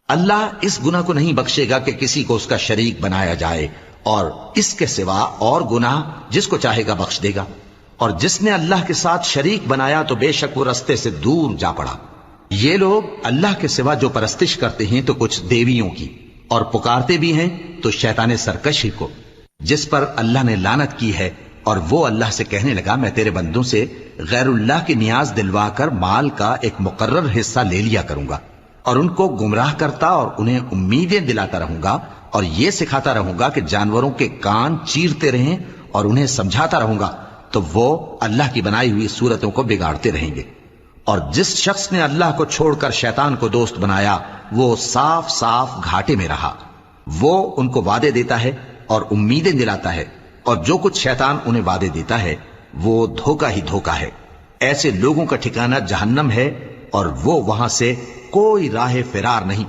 अल्लाह इस गुनाह को नहीं बख्शेगा कि किसी को उसका शरीक बनाया जाए, और इसके सिवा और गुनाह जिसको चाहेगा बख्श देगा। और जिसने अल्लाह के साथ शरीक बनाया तो बेशक वो रस्ते से दूर जा पड़ा। ये लोग अल्लाह के सिवा जो परस्तिश करते हैं तो कुछ देवियों की, और पुकारते भी हैं तो शैतान सरकशी को, जिस पर अल्लाह ने लानत की है। और वो अल्लाह से कहने लगा, मैं तेरे बंदों से गैरुल्लाह की नियाज दिलवाकर माल का एक मुकर्रर हिस्सा ले लिया करूंगा, और उनको गुमराह करता और उन्हें उम्मीदें दिलाता रहूंगा, और ये सिखाता रहूंगा कि जानवरों के कान चीरते रहें, और उन्हें समझाता रहूंगा, तो वो अल्लाह की बनाई हुई सूरतों को बिगाड़ते रहेंगे। और जिस शख्स ने अल्लाह को छोड़कर शैतान को दोस्त बनाया, वो साफ साफ घाटे में रहा। वो उनको वादे देता है और उम्मीदें दिलाता है, और जो कुछ शैतान उन्हें वादे देता है वो धोखा ही धोखा है। ऐसे लोगों का ठिकाना जहन्नम है, और वो वहां से कोई राह फिरार नहीं